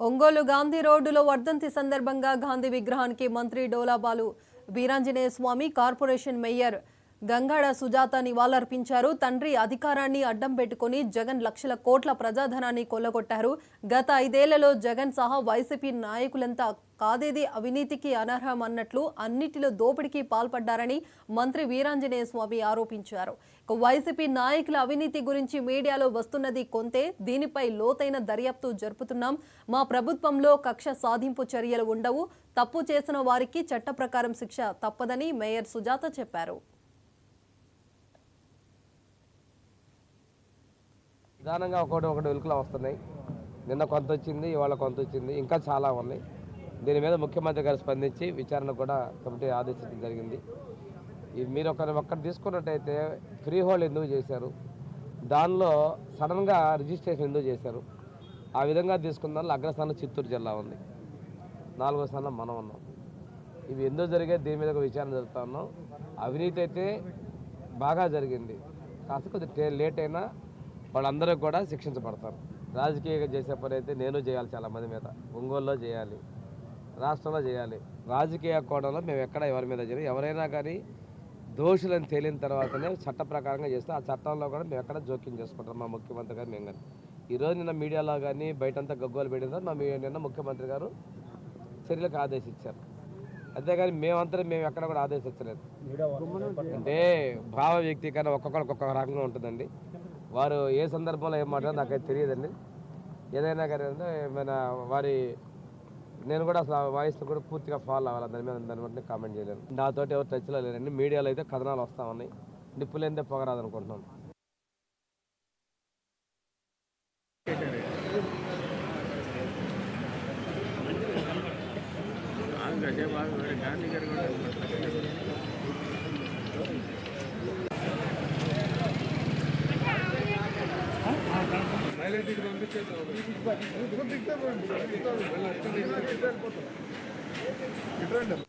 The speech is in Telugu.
ఒంగోలు గాంధీ రోడ్డులో వర్ధంతి సందర్భంగా గాంధీ విగ్రహానికి మంత్రి డోలాబాలు వీరాంజనేయ స్వామి, కార్పొరేషన్ మేయర్ గంగాడ సుజాత నివాళులర్పించారు. తండ్రి అధికారాన్ని అడ్డం పెట్టుకుని జగన్ లక్షల కోట్ల ప్రజాధనాన్ని కొల్లగొట్టారు. గత 5 ఏళ్లలో జగన్ సహా వైసీపీ నాయకులంతా కాదేది అవినీతికి అనర్హం అన్నట్లు అన్నిటిలో దోపిడీకి పాల్పడ్డారని మంత్రి వీరాంజనేయ స్వామి ఆరోపించారు. వైసీపీ నాయకుల అవినీతి గురించి మీడియాలో వస్తున్నది కొంతే, దీనిపై లోతైన దర్యాప్తు జరుపుతున్నాం. మా ప్రభుత్వంలో కక్ష సాధింపు చర్యలు ఉండవు. తప్పు చేసిన వారికి చట్ట ప్రకారం శిక్ష తప్పదని మేయర్ సుజాత చెప్పారు. నిదానంగా ఒకటి వెలుకలు వస్తున్నాయి. నిన్న కొంత వచ్చింది, ఇవాళ కొంత వచ్చింది, ఇంకా చాలా ఉన్నాయి. దీని మీద ముఖ్యమంత్రి గారు స్పందించి విచారణ కూడా కమిటీ ఆదేశించడం జరిగింది. మీరు ఒక్కటి తీసుకున్నట్టయితే ఫ్రీ హోల్డ్ ఎందుకు చేశారు, దానిలో సడన్గా రిజిస్ట్రేషన్ ఎందుకు చేశారు, ఆ విధంగా తీసుకున్న దానిలో అగ్రస్థానం చిత్తూరు జిల్లా ఉంది, 4వ స్థానం మనం ఉన్నాం. ఇవి ఎందుకు జరిగాయి, దీని మీద విచారణ జరుపుతా ఉన్నాం. అవినీతి అయితే బాగా జరిగింది, కాస్త కొద్దిగా లేట్ అయినా వాళ్ళందరూ కూడా శిక్షించబడతారు. రాజకీయంగా చేసే పని అయితే నేను చేయాలి, చాలామంది మీద ఒంగోలులో చేయాలి, రాష్ట్రంలో చేయాలి. రాజకీయ కోణంలో మేము ఎక్కడ ఎవరి మీద చేయాలి, ఎవరైనా కానీ దోషులను తేలిన తర్వాతనే చట్ట ప్రకారంగా చేస్తే ఆ చట్టంలో కూడా మేము ఎక్కడ జోక్యం చేసుకుంటాం. మా ముఖ్యమంత్రి గారు మేము కానీ ఈరోజు నిన్న మీడియాలో కానీ బయటంతా గగ్గోలు పెట్టిన నిన్న ముఖ్యమంత్రి గారు చర్యలకు ఆదేశించారు. అంతేగాని మేము ఎక్కడ కూడా ఆదేశించలేదు. అంటే భావ వ్యక్తీకరణ ఒక్కొక్కరికి ఒక్కొక్క రకంగా ఉంటుందండి. వారు ఏ సందర్భంలో ఏం మాట్లాడారో నాకైతే తెలియదండి. ఏదైనా కానీ నేను కూడా అసలు వాయిస్ని కూడా పూర్తిగా ఫాలో అవ్వాలి, దాని బట్టి కామెంట్ చేయలేను. నాతోటి ఎవరు టచ్లో లేరండి. మీడియాలో అయితే కథనాలు వస్తూ ఉన్నాయి, నిప్పులేందే పొగరాదనుకుంటున్నాను. పంపించేద్దాం.